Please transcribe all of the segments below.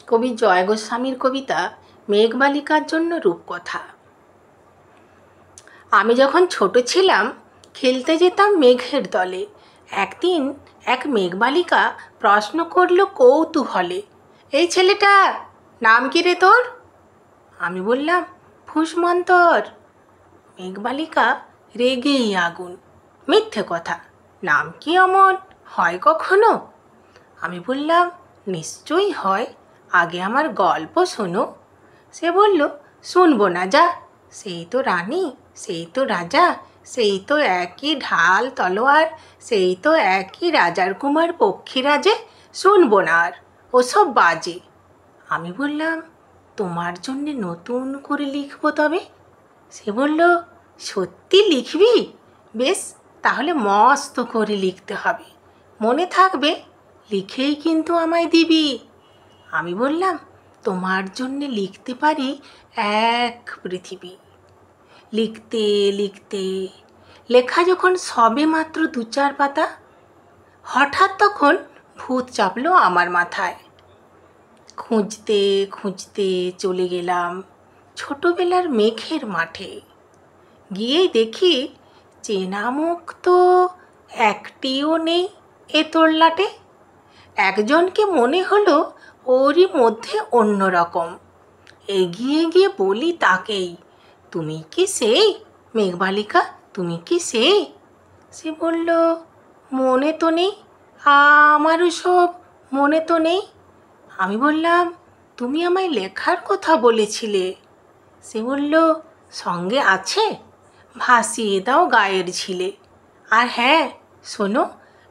কবি জয় গোস্বামীর কবিতা মেঘবালিকার জন্য রূপকথা। আমি যখন ছোট ছিলাম খেলতে যেতাম মেঘের দলে। একদিন এক মেঘবালিকা প্রশ্ন করল কৌতূহলে, এই ছেলেটা নাম কি রে তোর? আমি বললাম, ফুসমন্তর। মেঘবালিকা রেগেই আগুন, মিথ্যে কথা, নাম কি অমন হয় কখনো? আমি বললাম, নিশ্চয়ই হয়, আগে আমার গল্প শোনো। সে বলল, শুনবো না, যা, সেই তো রানী, সেই তো রাজা, সেই তো একই ঢাল তলোয়ার, সেই তো একই রাজার কুমার পক্ষীরাজে, শুনবো না আর, ওসব বাজে। আমি বললাম, তোমার জন্যে নতুন করে লিখবো তবে। সে বলল, সত্যি লিখবি? বেশ, তাহলে মস্ত করে লিখতে হবে, মনে থাকবে, লিখেই কিন্তু আমায় দিবি। আমি বললাম, তোমার জন্যে লিখতে পারি এক পৃথিবী। লিখতে লিখতে লেখা যখন সবে মাত্র 2-4 পাতা, হঠাৎ তখন ভূত চাপলো আমার মাথায়। খুঁজতে খুঁজতে চলে গেলাম ছোটবেলার মেঘের মাঠে। গিয়েই দেখি চেনা মুখ তো একটিও নেই এ তোড়লাটে। একজনকে মনে হলো ওরই মধ্যে অন্যরকম। এগিয়ে গিয়ে বলি তাকেই, তুমি কি সেই মেঘবালিকা, তুমি কি সেই? সে বলল, মনে তো নেই, আমারও সব মনে তো নেই। আমি বললাম, তুমি আমায় লেখার কথা বলেছিলে। সে বলল, সঙ্গে আছে, ভাসিয়ে দাও গায়ের ঝিলে। আর হ্যাঁ, শোনো,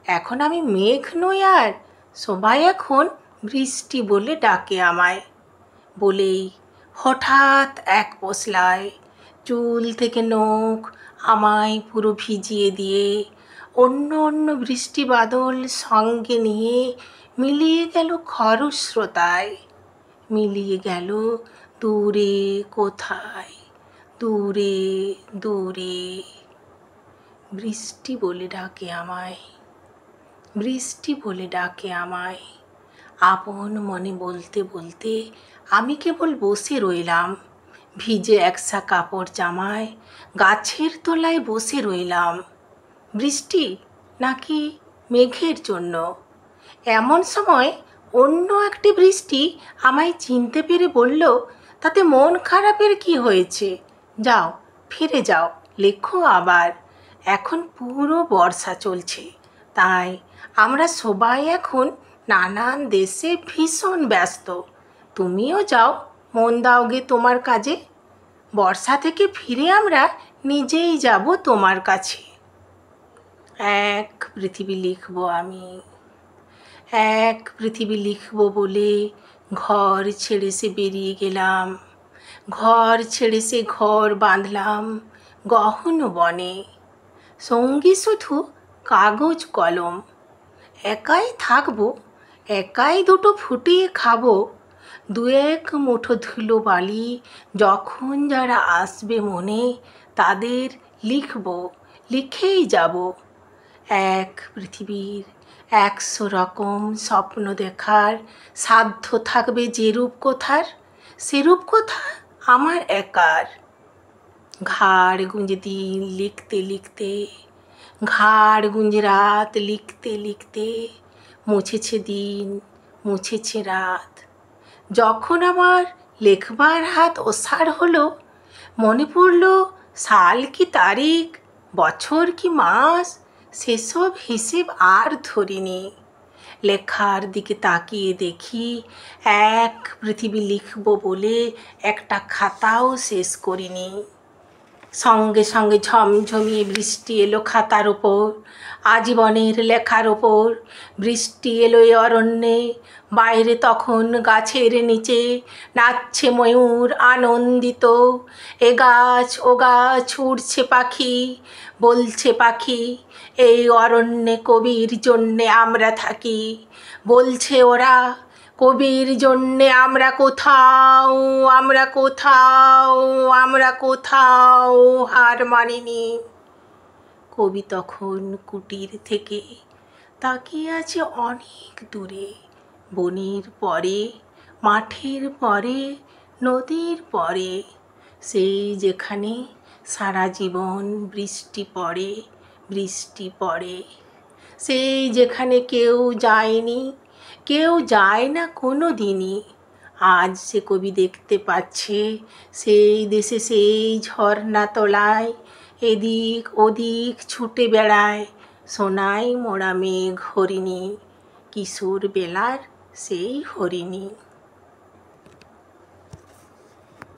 এখন আমি মেঘ নই আর, সবাই এখন বৃষ্টি বলে ডাকে আমায়। বলেই হঠাৎ এক পশলায় চুল থেকে নখ আমায় পুরো ভিজিয়ে দিয়ে অন্য অন্য বৃষ্টি বাদল সঙ্গে নিয়ে মিলিয়ে গেল খরস্রোতায়, মিলিয়ে গেল দূরে কোথায়, দূরে দূরে। বৃষ্টি বলে ডাকে আমায়, বৃষ্টি বলে ডাকে আমায়। আপন মনে বলতে বলতে আমি কেবল বসে রইলাম, ভিজে একসা কাপড় জামায় গাছের তলায় বসে রইলাম। বৃষ্টি নাকি মেঘের জন্য? এমন সময় অন্য একটি বৃষ্টি আমায় চিনতে পেরে বলল, তাতে মন খারাপের কি হয়েছে, যাও, ফিরে যাও, লেখো আবার। এখন পুরো বর্ষা চলছে, তাই আমরা সবাই এখন নানান দেশে ভীষণ ব্যস্ত। তুমিও যাও, মন দাওগে তোমার কাজে। বর্ষা থেকে ফিরে আমরা নিজেই যাব তোমার কাছে। এক পৃথিবী লিখব আমি, এক পৃথিবী লিখব বলে ঘর ছেড়ে সে বেরিয়ে গেলাম। ঘর ছেড়ে সে ঘর বাঁধলাম গহন বনে, সঙ্গী শুধু কাগজ কলম। একাই থাকবো, একাই দুটো ফুটিয়ে খাবো, 2-1 মুঠো ধুলো বালি যখন যারা আসবে মনে, তাদের লিখব, লিখেই যাব। এক পৃথিবীর 100 রকম স্বপ্ন দেখার সাধ্য থাকবে যে রূপকথার, সে রূপকথা আমার একার। ঘাড় গুঁজে দিন লিখতে লিখতে, ঘাড় গুঁজে রাত লিখতে লিখতে, মুছেছে দিন, মুছেছে রাত। যখন আমার লেখবার হাত ওসার হলো, মনে পড়ল সাল কি তারিখ, বছর কি মাস, সেসব হিসেব আর ধরিনি। লেখার দিকে তাকিয়ে দেখি এক পৃথিবী লিখব বলে একটা খাতাও শেষ করিনি। সঙ্গে সঙ্গে ঝমঝমিয়ে বৃষ্টি এলো খাতার ওপর, আজীবনের লেখার ওপর। বৃষ্টি এলো এ অরণ্যে, বাইরে তখন গাছের নিচে নাচছে ময়ূর আনন্দিত। এ গাছ ও গাছ উড়ছে পাখি, বলছে পাখি, এই অরণ্যে কবির জন্যে আমরা থাকি। বলছে ওরা, কবির জন্যে আমরা কোথাও, আমরা কোথাও, আমরা কোথাও হার মানিনি। কবি তখন কুটির থেকে তাকিয়ে আছে অনেক দূরে, বনের পরে মাঠের পরে নদীর পরে, সেই যেখানে সারা জীবন বৃষ্টি পড়ে, বৃষ্টি পড়ে। সেই যেখানে কেউ যায়নি, কেউ যায় না কোনো দিনই। আজ সে কবি দেখতে পাচ্ছে সেই দেশে সেই ঝর্ণা তলায় এদিক ওদিক ছুটে বেড়ায় সোনায় মোড়া মেঘ হরিণী, কিশোর বেলার সেই হরিণী।